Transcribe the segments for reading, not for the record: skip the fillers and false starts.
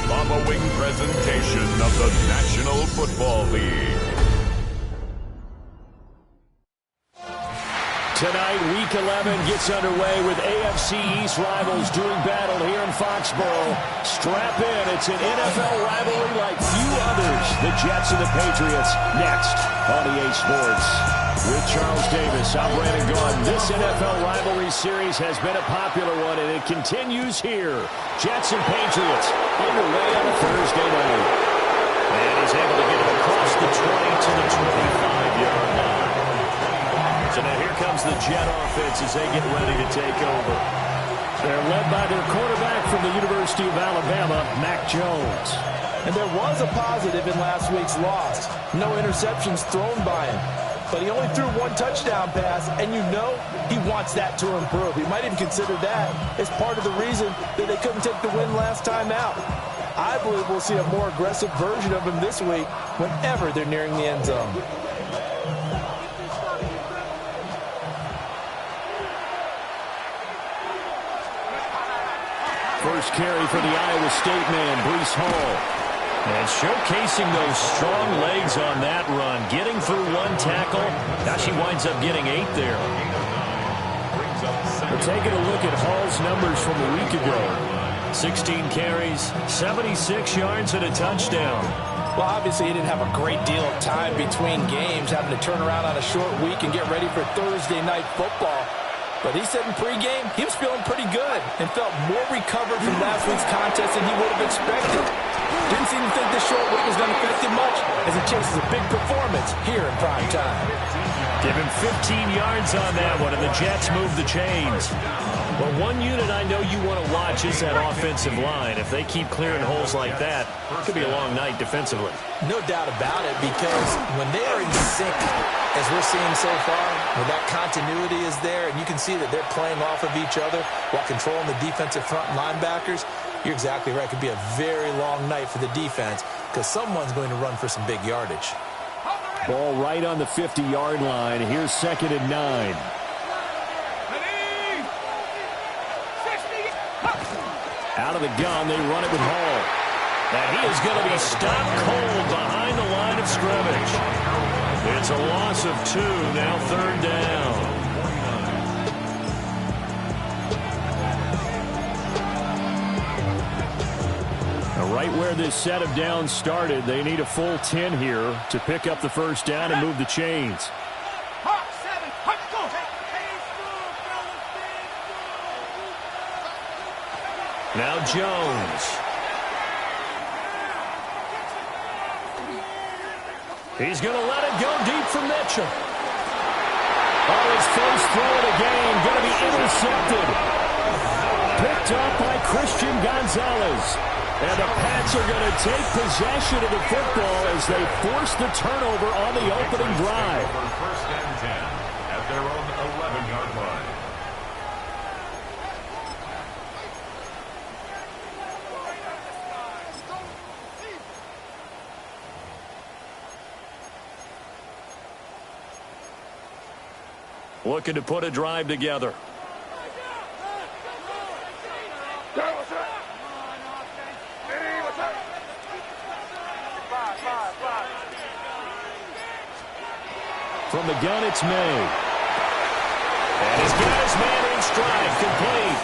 following presentation of the National Football League. Tonight, Week 11 gets underway with AFC East rivals doing battle here in Foxborough. Strap in. It's an NFL rivalry like few others. The Jets and the Patriots next on EA Sports. With Charles Davis, I'm Brandon Gaudin. This NFL rivalry series has been a popular one, and it continues here. Jets and Patriots underway on a Thursday night. And he's able to get it across the 20 to the 25-yard line. So now here comes the Jet offense as they get ready to take over. They're led by their quarterback from the University of Alabama, Mac Jones. And there was a positive in last week's loss. No interceptions thrown by him. But he only threw one touchdown pass, and you know he wants that to improve. He might even consider that as part of the reason that they couldn't take the win last time out. I believe we'll see a more aggressive version of him this week whenever they're nearing the end zone. First carry for the Iowa State man, Breece Hall. And showcasing those strong legs on that run. Getting through one tackle. Now she winds up getting 8 there. We're taking a look at Hall's numbers from a week ago. 16 carries, 76 yards and a touchdown. Well, obviously he didn't have a great deal of time between games, having to turn around on a short week and get ready for Thursday night football. But he said in pregame he was feeling pretty good and felt more recovered from last week's contest than he would have expected. Didn't seem to think this short week was going to affect him much as he chases a big performance here in prime time. Give him 15 yards on that one, and the Jets move the chains. Well, one unit I know you want to watch is that offensive line. If they keep clearing holes like that, it could be a long night defensively. No doubt about it, because when they are in sync, as we're seeing so far, when that continuity is there, and you can see that they're playing off of each other while controlling the defensive front linebackers, you're exactly right. It could be a very long night for the defense because someone's going to run for some big yardage. Ball right on the 50-yard line. Here's 2nd and 9. Out of the gun, they run it with Hall. And he is going to be stopped cold behind the line of scrimmage. It's a loss of 2, now 3rd down. Right where this set of downs started, they need a full 10 here to pick up the first down and move the chains. Now Jones. He's going to let it go deep for Mitchell. Oh, his first throw of the game going to be intercepted. Picked up by Christian Gonzalez. And the Pats are going to take possession of the football as they force the turnover on the opening drive. First and 10 at their own 11-yard line. Looking to put a drive together. From the gun, it's May. And he's got his man in stride, complete.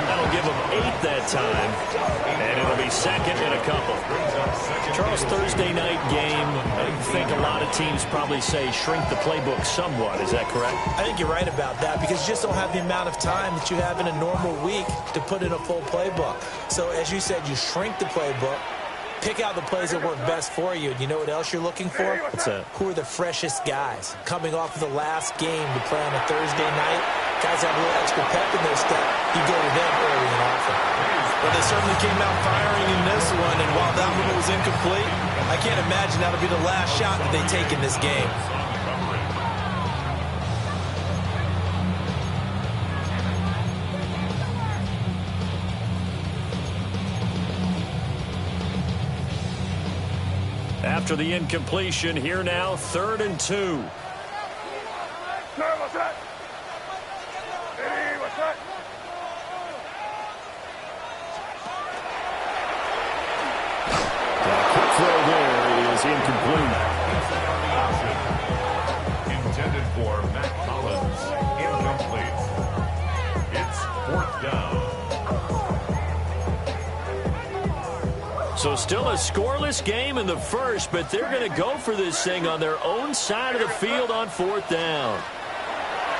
That'll give him 8 that time. And it'll be 2nd and a couple. Charles, Thursday night game, I think a lot of teams probably say shrink the playbook somewhat. Is that correct? I think you're right about that because you just don't have the amount of time that you have in a normal week to put in a full playbook. So as you said, you shrink the playbook. Pick out the plays that work best for you. And you know what else you're looking for? What's that? Who are the freshest guys coming off of the last game to play on a Thursday night? Guys have a little extra pep in their step. You go to them early and often. Well, they certainly came out firing in this one. And while that one was incomplete, I can't imagine that'll be the last shot that they take in this game. After the incompletion, here now, 3rd and 2. incomplete. Intended for Matt Collins. Incomplete. It's 4th down. So still a scoreless game in the first, but they're going to go for this thing on their own side of the field on 4th down.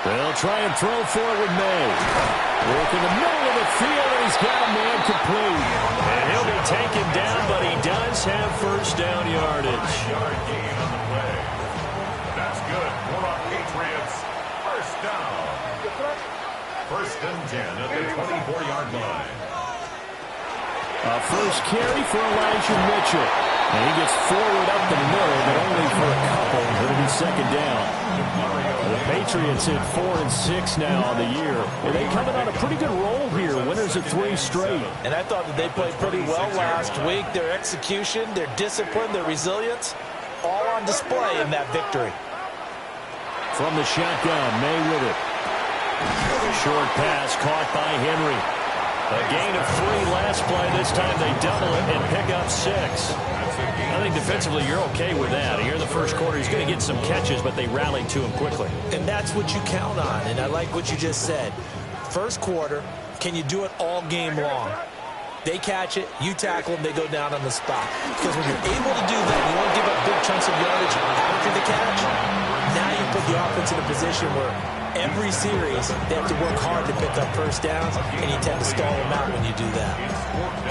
They'll try and throw for it with May. Work in the middle of the field, and he's got a man complete. And he'll be taken down, but he does have first down yardage. Yard gain on the play. That's good. More on Patriots. First down. 1st and 10 at the 24-yard line. A first carry for Elijah Mitchell. And he gets forward up the middle, but only for a couple. It'll be 2nd down. The Patriots hit 4-6 now on the year. And they coming on a pretty good roll here. Winners of 3 straight. And I thought that they played pretty well last week. Their execution, their discipline, their resilience, all on display in that victory. From the shotgun, May with it. Short pass caught by Henry. A gain of 3 last play. This time they double it and pick up 6. I think defensively you're okay with that. Here in the first quarter, he's going to get some catches, but they rallied to him quickly. And that's what you count on, and I like what you just said. First quarter, can you do it all game long? They catch it, you tackle them, they go down on the spot. Because when you're able to do that, you won't give up big chunks of yardage after the catch. Now you put the offense in a position where every series they have to work hard to pick up first downs, and you tend to stall them out when you do that.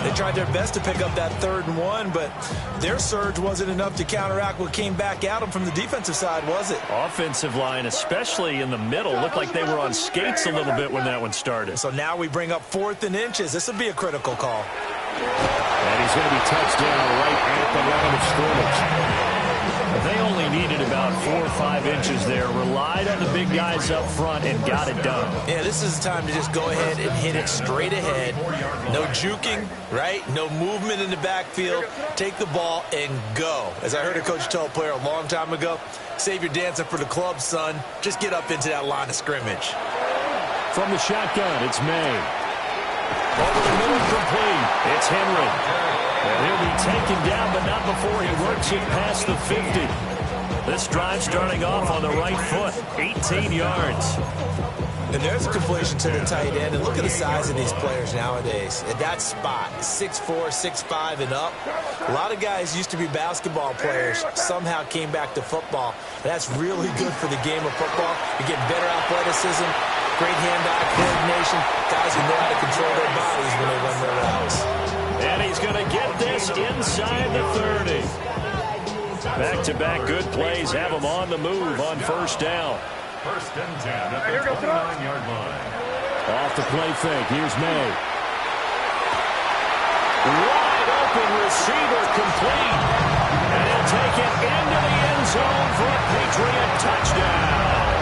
They tried their best to pick up that 3rd and 1, but their surge wasn't enough to counteract what came back at them from the defensive side, was it? Offensive line, especially in the middle, looked like they were on skates a little bit when that one started. So now we bring up 4th and inches. This would be a critical call. And he's going to be touched down right at the line of scrimmage. They only needed about 4 or 5 inches there, relied on the big guys up front, and got it done. Yeah, this is the time to just go ahead and hit it straight ahead. No juking, right? No movement in the backfield. Take the ball and go. As I heard a coach tell a player a long time ago, save your dancing for the club, son. Just get up into that line of scrimmage. From the shotgun, it's May. Over the middle, complete. It's Henry. And he'll be taken down, but not before he works it past the 50. This drive starting off on the right foot, 18 yards. And there's a completion to the tight end. And look at the size of these players nowadays. At that spot, 6'4", 6'5", and up. A lot of guys used to be basketball players, somehow came back to football. That's really good for the game of football. You get better athleticism, great hand-eye coordination, guys who know how to control their bodies when they run their routes. And he's going to get this inside the 30. Back-to-back good plays have him on the move on first down. 1st and 10 at the 29-yard line. Off the play fake. Here's May. Wide open receiver complete. And he'll take it into the end zone for a Patriot touchdown.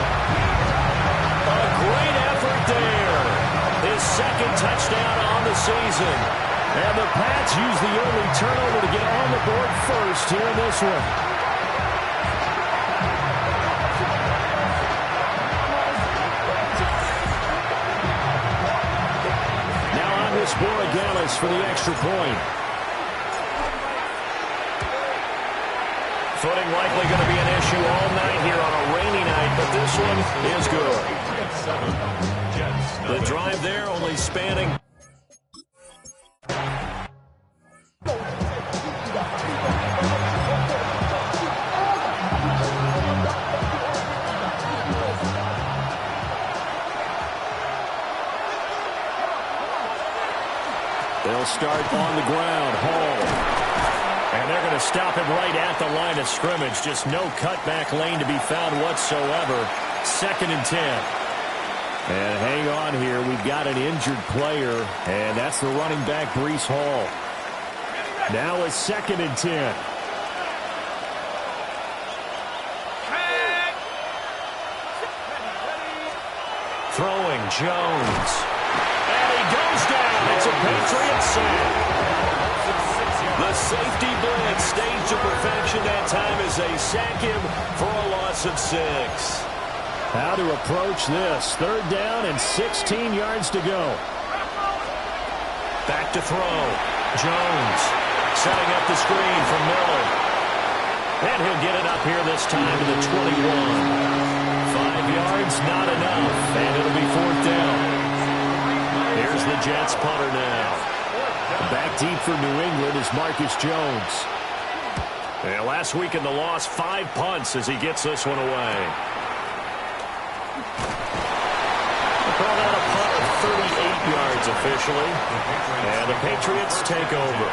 A great effort there. His 2nd touchdown on the season. And the Pats use the early turnover to get on the board first here in this one. Now on this Borregales for the extra point. Footing likely going to be an issue all night here on a rainy night, but this one is good. The drive there only spanning They'll start on the ground. Hall. And they're going to stop him right at the line of scrimmage. Just no cutback lane to be found whatsoever. 2nd and 10. And hang on here. We've got an injured player. And that's the running back, Breece Hall. Now it's 2nd and 10. Throwing Jones. And he goes down. It's a Patriot sack. The safety blitz staged to perfection that time as they sack him for a loss of 6. How to approach this. 3rd down and 16 yards to go. Back to throw. Jones setting up the screen for Miller. And he'll get it up here this time to the 21. 5 yards, not enough. And it'll be 4th down. Here's the Jets punter now. Back deep for New England is Marcus Jones. And last week in the loss, 5 punts as he gets this one away. Call that a punt of 38 yards officially. And the Patriots take over.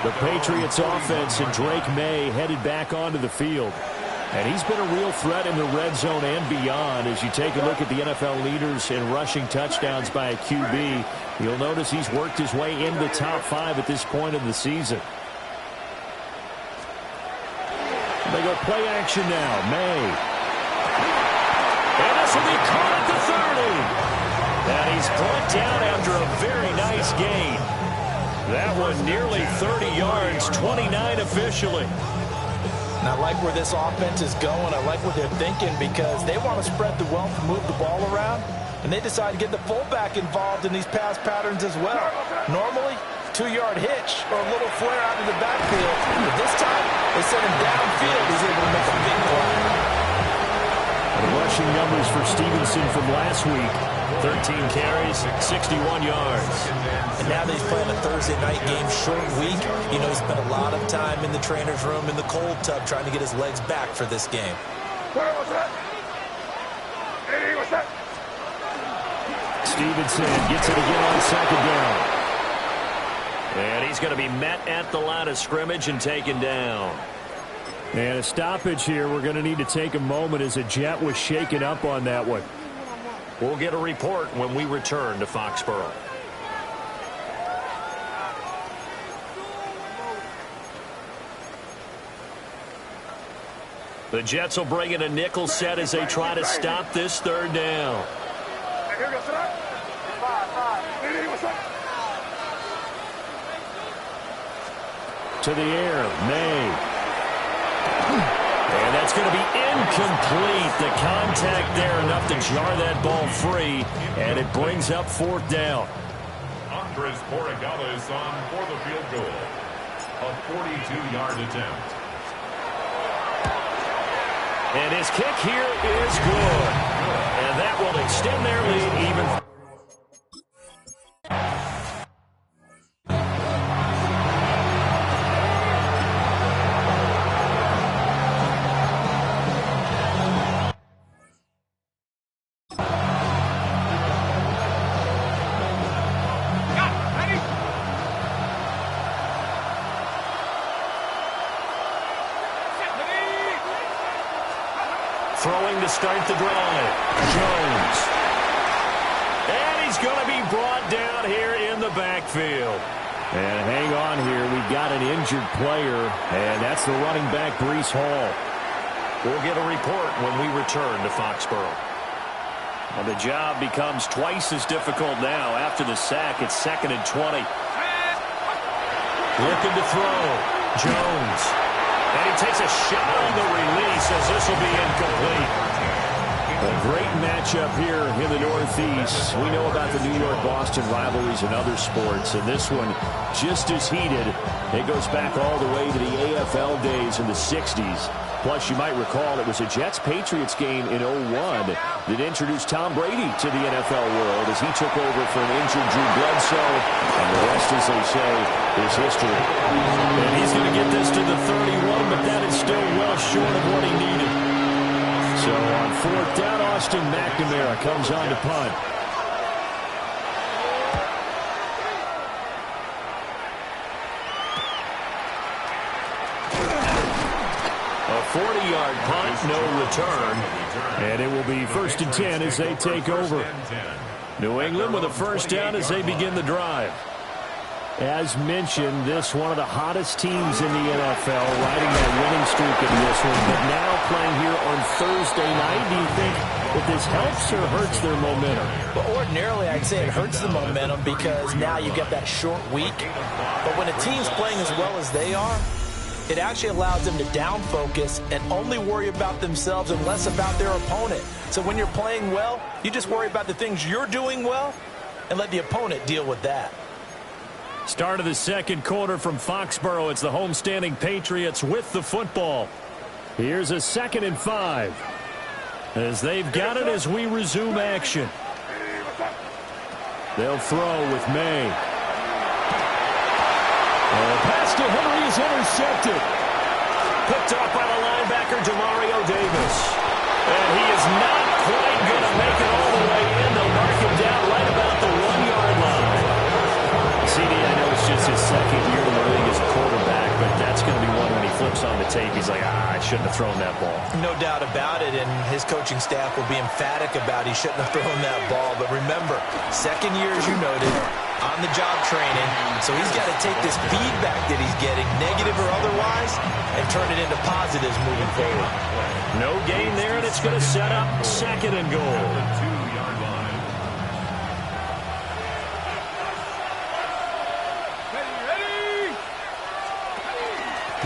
The Patriots offense and Drake May headed back onto the field. And he's been a real threat in the red zone and beyond. As you take a look at the NFL leaders in rushing touchdowns by a QB, you'll notice he's worked his way into the top 5 at this point of the season. They go play action now. May. And this will be caught at the 30. And he's brought down after a very nice gain. That one nearly 30 yards, 29 officially. And I like where this offense is going. I like what they're thinking because they want to spread the wealth, move the ball around, and they decide to get the fullback involved in these pass patterns as well. Normally, 2-yard hitch or a little flare out of the backfield. But this time, they sent him downfield. He's able to make a big play. The rushing numbers for Stevenson from last week, 13 carries, 61 yards. And now that he's playing a Thursday night game, short week, you know, he spent a lot of time in the trainer's room, in the cold tub, trying to get his legs back for this game. Stevenson gets it again on 2nd down. And he's going to be met at the line of scrimmage and taken down. And a stoppage here. We're going to need to take a moment as a Jet was shaken up on that one. We'll get a report when we return to Foxborough. The Jets will bring in a nickel set as they try to stop this 3rd down. To the air, May. And that's going to be incomplete. The contact there enough to jar that ball free, and it brings up 4th down. Andres Borregales on for the field goal. A 42-yard attempt. And his kick here is good. And that will extend their lead even. Throwing to start the drive. Jones. And he's going to be brought down here in the backfield. And hang on here. We've got an injured player, and that's the running back, Breece Hall. We'll get a report when we return to Foxborough. Well, the job becomes twice as difficult now after the sack. It's 2nd and 20. Looking to throw. Jones. And he takes a shot on the release as this will be incomplete. A great matchup here in the Northeast. We know about the New York-Boston rivalries in other sports, and this one just as heated. It goes back all the way to the AFL days in the 60s. Plus, you might recall it was a Jets-Patriots game in 01 that introduced Tom Brady to the NFL world as he took over for an injured Drew Bledsoe. And the rest, as they say, is history. And he's going to get this to the 31, but that is still well short of what he needed. So on 4th down, Austin McNamara comes on to punt. A 40-yard punt, no return. And it will be 1st and 10 as they take over. New England with a 1st down as they begin the drive. As mentioned, this one of the hottest teams in the NFL, riding that winning streak in this one, but now playing here on Thursday night. Do you think that this helps or hurts their momentum? Well, ordinarily, I'd say it hurts the momentum because now you get that short week. But when a team's playing as well as they are, it actually allows them to down focus and only worry about themselves and less about their opponent. So when you're playing well, you just worry about the things you're doing well and let the opponent deal with that. Start of the 2nd quarter from Foxborough. It's the homestanding Patriots with the football. Here's a 2nd and 5. As they've got it as we resume action. They'll throw with May. The pass to Henry is intercepted. Picked off by the linebacker, Demario Davis. And he is not quite going to make it all the way in. They'll mark him down right about the 1-yard line. CD, I know it's just his 2nd year in the league as a quarterback, but that's going to be one when he flips on the tape. He's like, I shouldn't have thrown that ball. No doubt about it, and his coaching staff will be emphatic about he shouldn't have thrown that ball. But remember, 2nd year, as you noted, on-the-job training, so he's got to take this feedback that he's getting, negative or otherwise, and turn it into positives moving forward. No gain there, and it's going to set up 2nd and goal.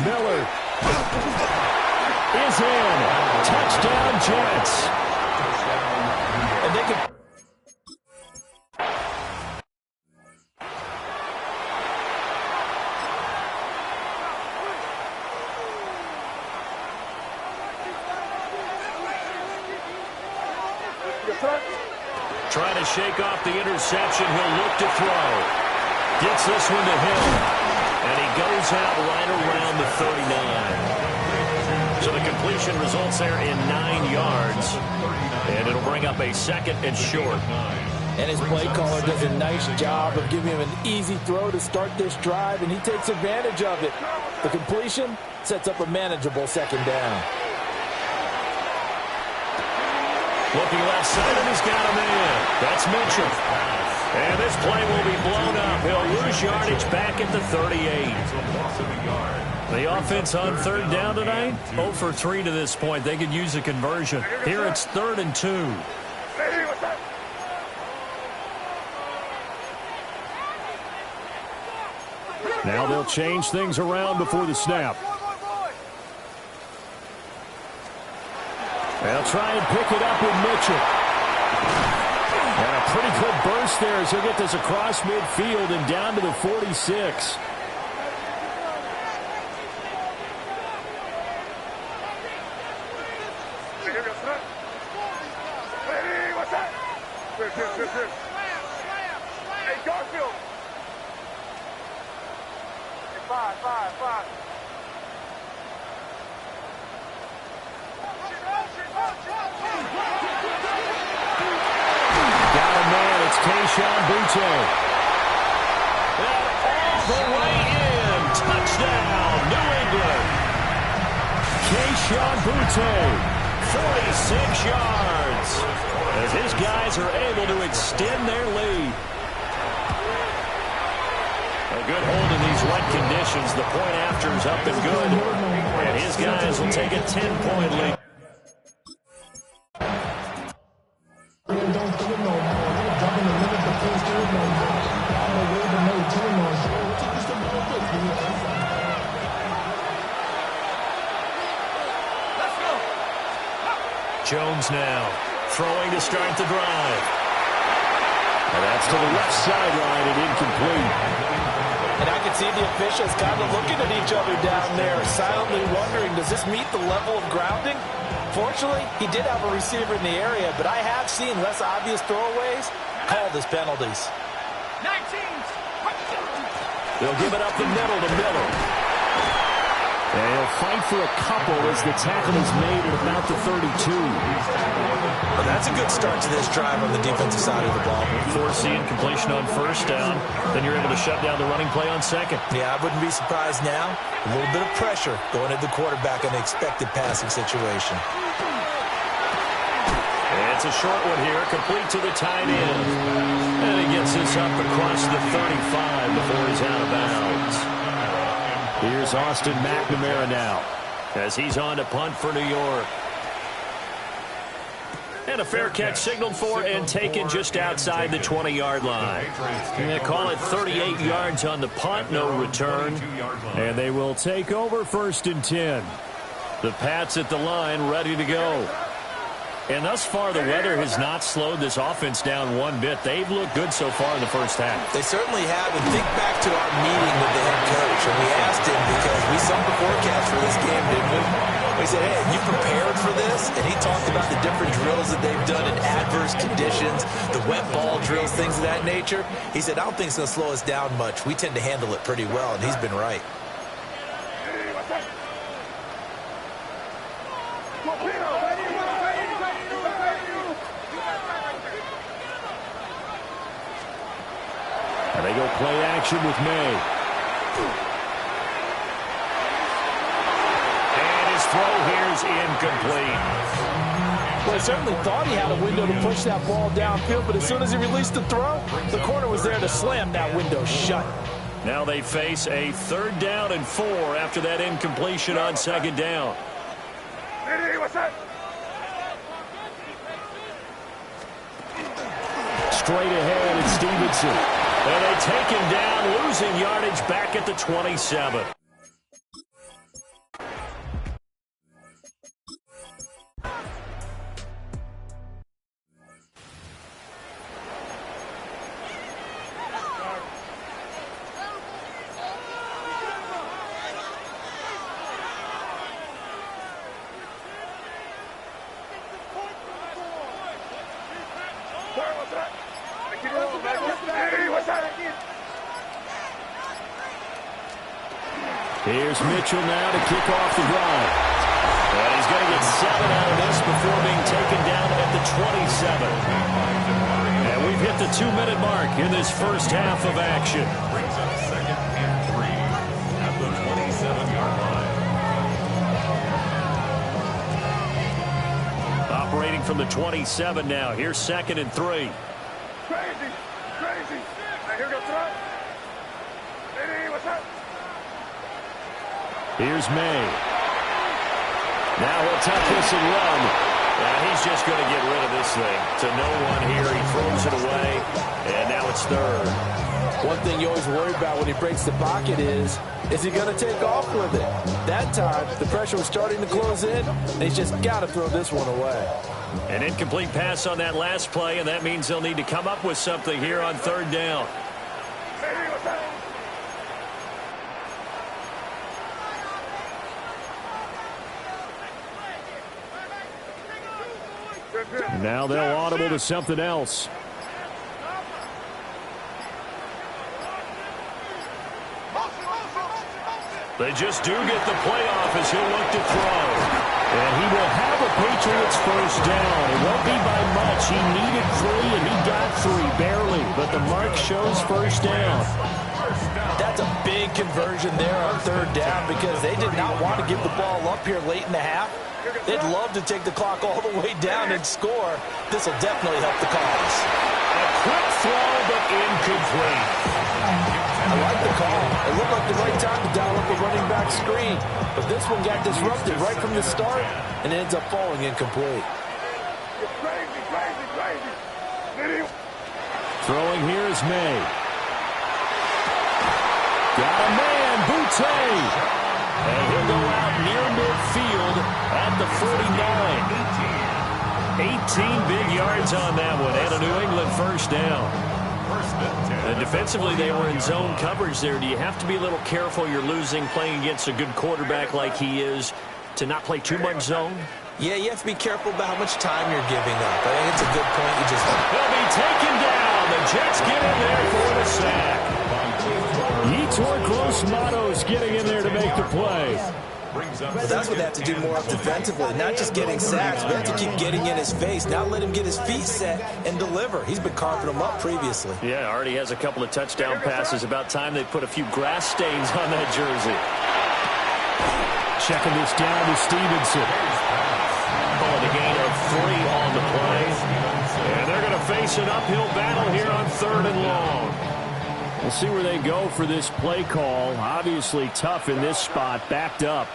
Miller is in. Touchdown, Jets. And they can... Trying to shake off the interception. He'll look to throw. Gets this one to Hill. And he goes out right around the 39. So the completion results there in 9 yards. And it'll bring up a 2nd and short. And his play caller does a nice job of giving him an easy throw to start this drive, and he takes advantage of it. The completion sets up a manageable 2nd down. Looking left side, and he's got him in. That's Mitchell. And this play will be blown up. He'll lose yardage back at the 38. The offense on 3rd down tonight, 0 for 3 to this point. They could use a conversion. Here it's 3rd and 2. Now they'll change things around before the snap. They'll try and pick it up with Mitchell. And a pretty good burst there as he'll get this across midfield and down to the 46. Hey, Garfield. Hey, five. Got a man, it's Kayshon Boutte. And all the way in, touchdown, New England. Kayshon Boutte, 46 yards, as his guys are able to extend their lead. A good hold in these wet conditions. The point after is up and good, and his guys will take a 10-point lead. Jones now throwing to start the drive. And that's to the left sideline and incomplete. And I can see the officials kind of looking at each other down there, silently wondering, does this meet the level of grounding? Fortunately, he did have a receiver in the area, but I have seen less obvious throwaways called as penalties. They'll give it up the middle to Miller. And he'll fight for a couple as the tackle is made at about the 32. Well, that's a good start to this drive on the defensive side of the ball. Forcing completion on 1st down. Then you're able to shut down the running play on 2nd. Yeah, I wouldn't be surprised now. A little bit of pressure going at the quarterback in the expected passing situation. It's a short one here, complete to the tight end. And he gets this up across the 35 before he's out of bounds. Here's Austin McNamara now as he's on to punt for New York. And a fair catch signaled for and taken just outside the 20-yard line. They call it 38 yards on the punt, no return. And they will take over 1st and 10. The Pats at the line ready to go. And thus far, the weather has not slowed this offense down one bit. They've looked good so far in the first half. They certainly have. And think back to our meeting with the head coach. And we asked him, because we saw the forecast for this game, didn't we? We said, hey, you prepared for this? And he talked about the different drills that they've done in adverse conditions, the wet ball drills, things of that nature. He said, I don't think it's going to slow us down much. We tend to handle it pretty well, and he's been right. And they go play action with May. And his throw here is incomplete. Well, he certainly thought he had a window to push that ball downfield, but as soon as he released the throw, the corner was there to slam that window shut. Now they face a 3rd down and 4 after that incompletion on 2nd down. Straight ahead, it's Stevenson. And they take him down, losing yardage back at the 27. Here's Mitchell now to kick off the drive. And he's going to get 7 out of this before being taken down at the 27. And we've hit the 2-minute mark in this first half of action. Brings up 2nd and 3 at the 27-yard line. Operating from the 27 now. Here's 2nd and 3. Crazy. Now here goes try. What's up? Here's May. Now he'll tuck this and run. He's just going to get rid of this thing. To no one here. He throws it away. And now it's 3rd. One thing you always worry about when he breaks the pocket is he going to take off with it? That time, the pressure was starting to close in, and he's just got to throw this one away. An incomplete pass on that last play, and that means they'll need to come up with something here on 3rd down. Now they'll audible to something else. They just do get the playoff as he'll look to throw. And he will have a Patriots first down. It won't be by much. He needed 3, and he got 3, barely. But the mark shows first down. That's a big conversion there on 3rd down because they did not want to give the ball up here late in the half. They'd love to take the clock all the way down and score. This will definitely help the cause. A quick throw, but incomplete. I like the call. It looked like the right time to dial up a running back screen. But this one got disrupted right from the start and ends up falling incomplete. Crazy. Throwing here is May. Got a man, Boutte. And he'll go out near midfield at the 49. 18 big yards on that one and a New England first down. And defensively, they were in zone coverage there. Do you have to be a little careful? You're losing, playing against a good quarterback like he is, to not play too much zone? Yeah, you have to be careful about how much time you're giving up. I think it's a good point. He'll be taken down. The Jets get in there for the sack. Yetur Gross-Matos getting in there to make the play. But that's what they have to do more of defensively, not just getting sacks, but have to keep getting in his face, not let him get his feet set and deliver. He's been carving them up previously. Yeah, already has a couple of touchdown passes. About time they put a few grass stains on that jersey. Checking this down to Stevenson. Oh, the gain of 3 on the play. And they're going to face an uphill battle here on 3rd and long. We'll see where they go for this play call. Obviously tough in this spot, backed up.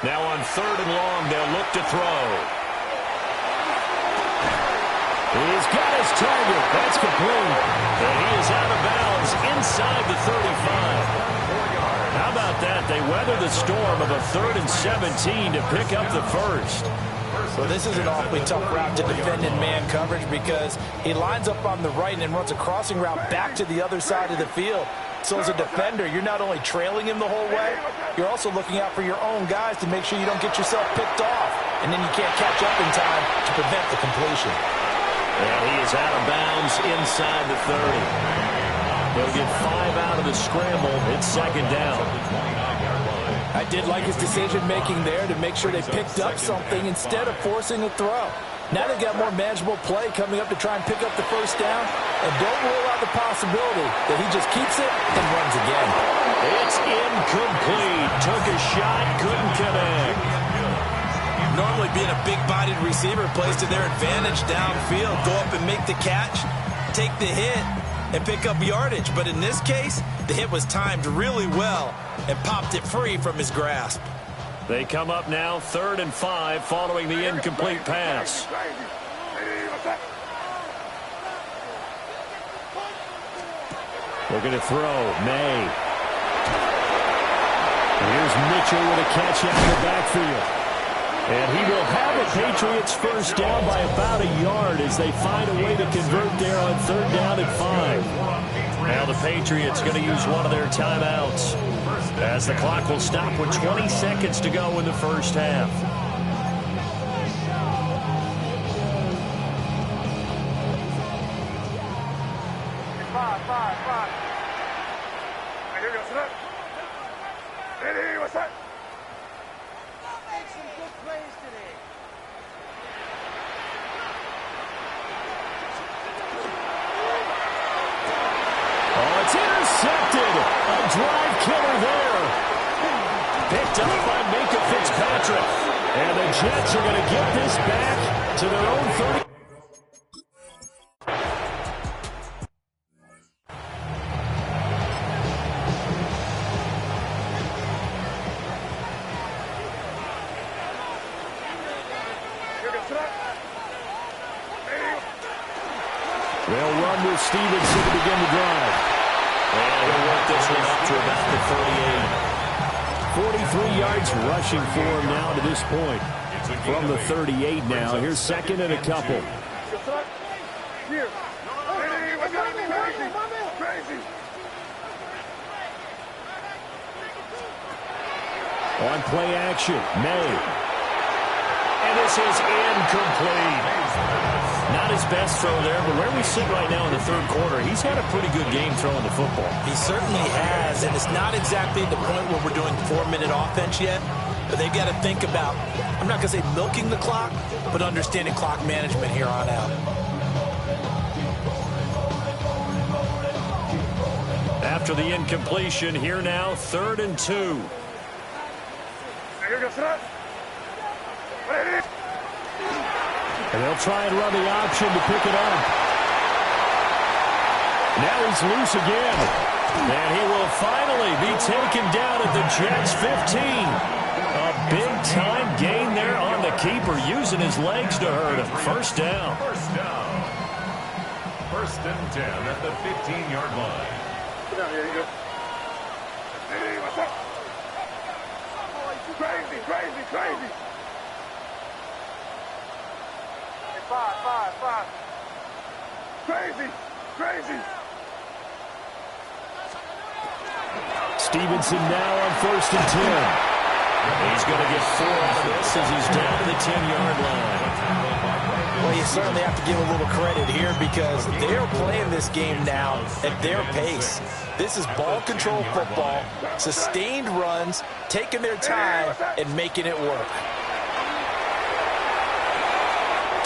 Now on 3rd and long, they'll look to throw. He's got his target. That's complete. And he is out of bounds inside the 35. 4 yards. about that? They weather the storm of a 3rd and 17 to pick up the first. Well, this is an awfully tough route to defend in man coverage because he lines up on the right and then runs a crossing route back to the other side of the field. So as a defender, you're not only trailing him the whole way, you're also looking out for your own guys to make sure you don't get yourself picked off. And then you can't catch up in time to prevent the completion. And he is out of bounds inside the 30. He'll get 5 out of the scramble. It's 2nd down. I did like his decision-making there to make sure they picked up something instead of forcing a throw. Now they've got more manageable play coming up to try and pick up the first down. And don't rule out the possibility that he just keeps it and runs again. It's incomplete. Took a shot, couldn't connect. Normally being a big-bodied receiver plays to their advantage downfield. Go up and make the catch, take the hit, and pick up yardage. But in this case, the hit was timed really well and popped it free from his grasp. They come up now 3rd and 5 following the incomplete pass. Looking to throw. May. And here's Mitchell with a catch out of the backfield. And he will have the Patriots first down by about a yard as they find a way to convert there on 3rd down and 5. Now the Patriots going to use one of their timeouts as the clock will stop with 20 seconds to go in the first half. Five. Here goes it. Ready, what's that? Make some good plays today. Oh, it's intercepted. A drive killer there. Picked up by Minkah Fitzpatrick. And the Jets are going to get this back to their own 30. They'll run with Stevenson to begin the drive. And he'll work this one up to about the 38. 43 yards rushing for him now to this point. From the 38 now. Here's 2nd and a couple. Here. Crazy. On play action, May. And this is incomplete. Not his best throw there, but where we sit right now in the 3rd quarter, he's had a pretty good game throwing the football. He certainly has, and it's not exactly the point where we're doing 4-minute offense yet, but they've got to think about, I'm not going to say milking the clock, but understanding clock management here on out. After the incompletion, here now, 3rd and 2. Here goes it. Ready. And they'll try and run the option to pick it up. Now he's loose again. And he will finally be taken down at the Jets' 15. A big-time gain there on the keeper, using his legs to hurt him. First down. 1st and 10 at the 15-yard line. Get down here, you go. Hey, what's up? Crazy. Five. Crazy. Stevenson now on 1st and 10. He's going to get 4 out of this as he's down to the 10-yard line. Well, you certainly have to give a little credit here because they're playing this game now at their pace. This is ball control football, sustained runs, taking their time, and making it work.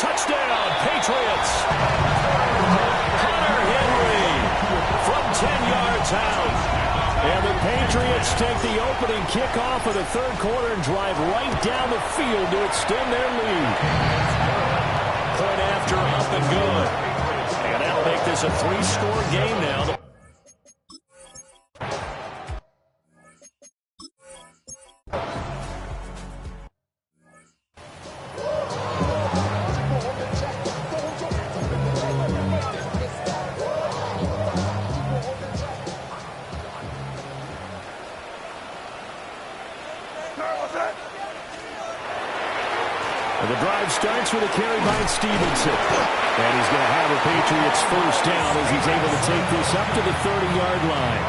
Touchdown, Patriots. Hunter Henry from 10 yards out. And the Patriots take the opening kickoff of the 3rd quarter and drive right down the field to extend their lead. Point after, up and good. And that'll make this a 3-score game now. carry by Stevenson. And he's going to have a Patriots first down as he's able to take this up to the 30-yard line.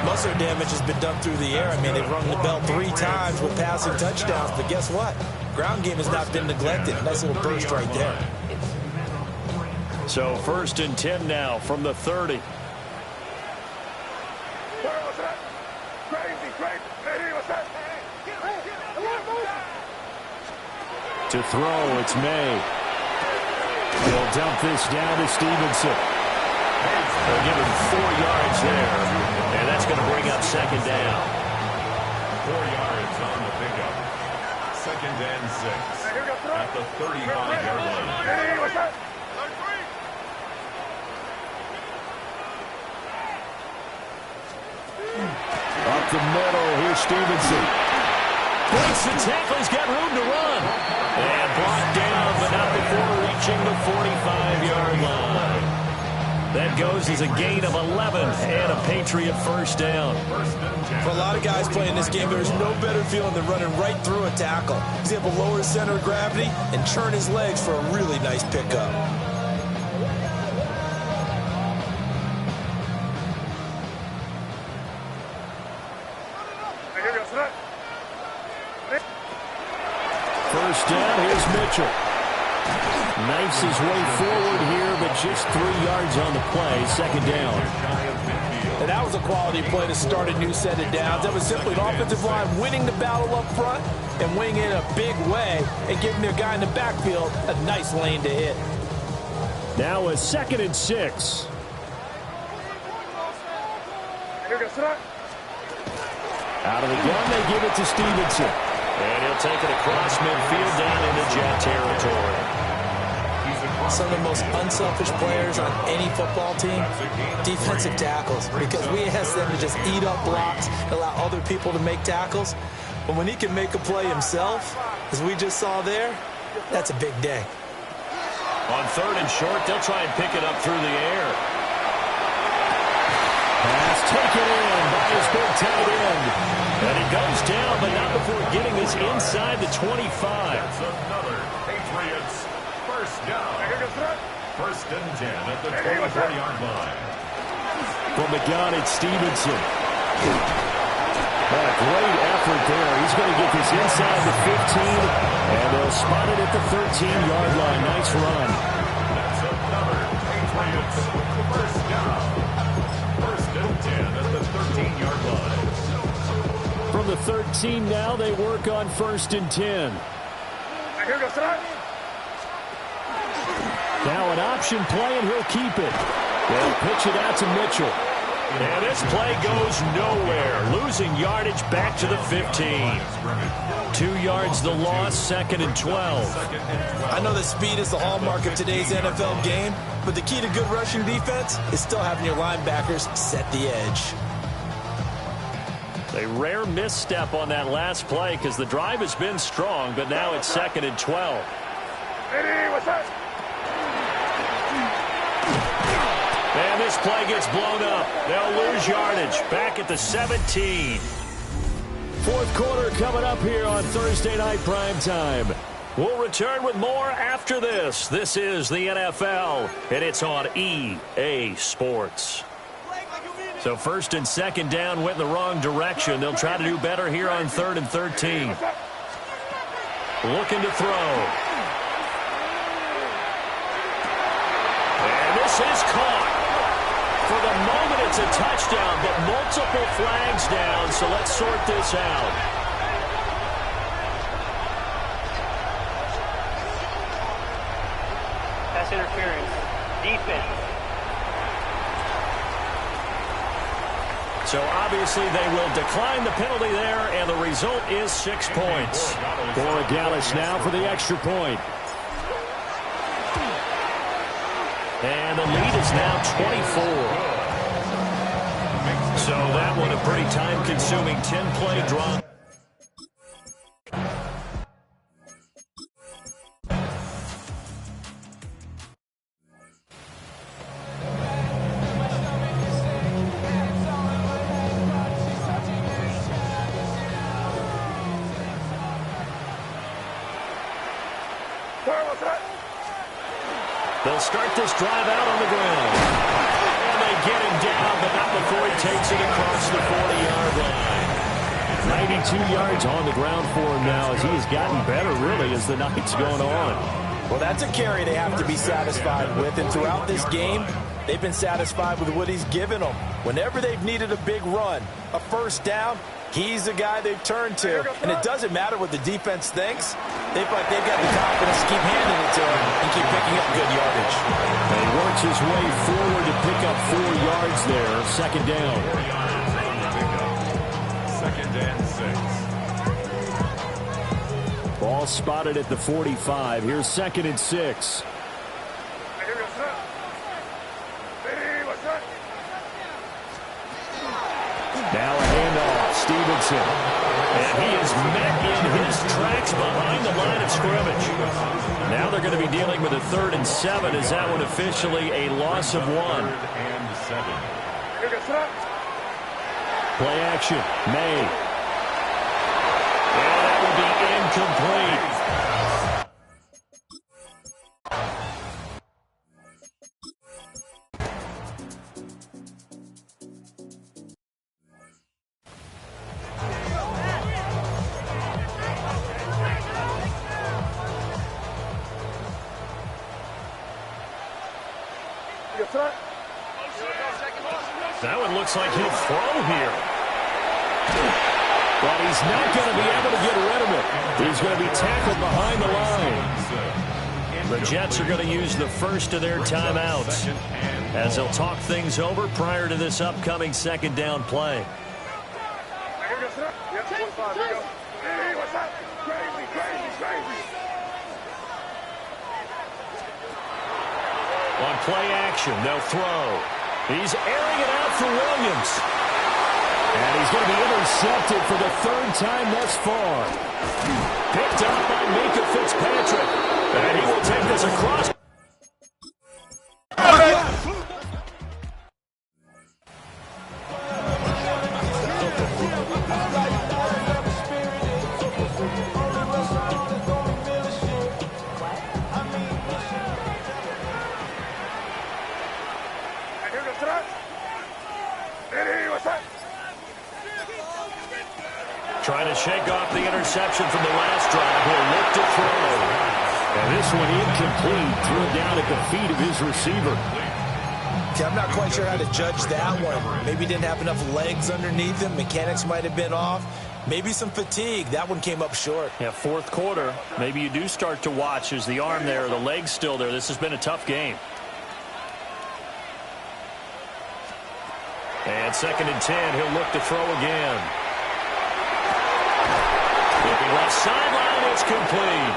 Most of their damage has been done through the air. I mean, they've rung the bell 3 times with passing touchdowns, but guess what? Ground game has not been neglected. Nice little burst right there. So 1st and 10 now from the 30. To throw, it's May. He'll dump this down to Stevenson. They'll give him 4 yards there, and that's going to bring up 2nd down. 4 yards on the pickup. 2nd and 6 at the 35-yard line. Up the middle, here's Stevenson. Breaks the tackle, he's got room to run. And brought down, but not before reaching the 45-yard line. That goes as a gain of 11 and a Patriot first down. For a lot of guys playing this game, there's no better feeling than running right through a tackle. He's able to lower his center of gravity and turn his legs for a really nice pickup. First down, here's Mitchell. Knifes his way forward here, but just 3 yards on the play. 2nd down. And that was a quality play to start a new set of downs. That was simply an offensive line winning the battle up front and winning it in a big way and giving their guy in the backfield a nice lane to hit. Now a 2nd and 6. Out of the gun, they give it to Stevenson. And he'll take it across midfield down into Jet territory. Some of the most unselfish players on any football team, defensive tackles, because we ask them to just eat up blocks, allow other people to make tackles. But when he can make a play himself, as we just saw there, that's a big day. On 3rd and short, they'll try and pick it up through the air. Pass taken in by his big tight end. And he goes down, but not before getting this inside the 25. That's another Patriots first down. 1st and 10 at the 24-yard line. From the gun, it's Stevenson. What a great effort there. He's going to get this inside the 15, and they'll spot it at the 13-yard line. Nice run. That's another Patriots first down. 1st and 10 at the 13-yard line. From the 13 now, they work on 1st and 10. Now an option play, and he'll keep it. They'll pitch it out to Mitchell. And this play goes nowhere. Losing yardage back to the 15. 2 yards the loss, 2nd and 12. I know that speed is the hallmark of today's NFL game, but the key to good rushing defense is still having your linebackers set the edge. A rare misstep on that last play because the drive has been strong, but now it's 2nd and 12. And this play gets blown up. They'll lose yardage back at the 17. 4th quarter coming up here on Thursday Night Primetime. We'll return with more after this. This is the NFL, and it's on EA Sports. So 1st and 2nd down went in the wrong direction. They'll try to do better here on 3rd and 13. Looking to throw. And this is caught. For the moment, it's a touchdown, but multiple flags down, so let's sort this out. Pass interference. Defense. So obviously they will decline the penalty there, and the result is 6 points. Borregales now for the extra point. And the lead is now 24. So that one a pretty time-consuming 10-play drive. What's that? They'll start this drive out on the ground. And they get him down, but not before he takes it across the 40-yard line. 92 yards on the ground for him now as he has gotten better, really, as the night's going on. Well, that's a carry they have to be satisfied with. And throughout this game, they've been satisfied with what he's given them. Whenever they've needed a big run, a first down, he's the guy they've turned to. And it doesn't matter what the defense thinks. They've got the confidence to keep handing it to him and keep picking up good yardage. And he works his way forward to pick up 4 yards there. Second down. 4 yards on the pickup. Second and 6. Ball spotted at the 45. Here's second and 6. Now a handoff. Stevenson. And he is met in his tracks behind the line of scrimmage. Now they're going to be dealing with a 3rd and 7. Is that one officially a loss of 1? 3rd and 7. Play action. May. And that will be incomplete. That one looks like he'll throw here. But he's not going to be able to get rid of it. He's going to be tackled behind the line. The Jets are going to use the first of their timeouts as they'll talk things over prior to this upcoming second down play. On play action, they'll throw. He's airing it out for Williams. And he's going to be intercepted for the 3rd time thus far. Picked up by Minkah Fitzpatrick. And he will take this across. Trying to shake off the interception from the last drive. He'll look to throw. And this one incomplete. Threw it down at the feet of his receiver. See, I'm not quite sure how to judge that one. Maybe he didn't have enough legs underneath him. Mechanics might have been off. Maybe some fatigue. That one came up short. Yeah, 4th quarter. Maybe you do start to watch. Is the arm there, the leg's still there? This has been a tough game. And 2nd and 10. He'll look to throw again. Looking left sideline, it's complete.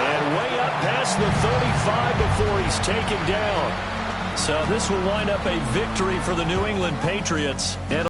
And way up past the 35 before he's taken down. So this will wind up a victory for the New England Patriots. And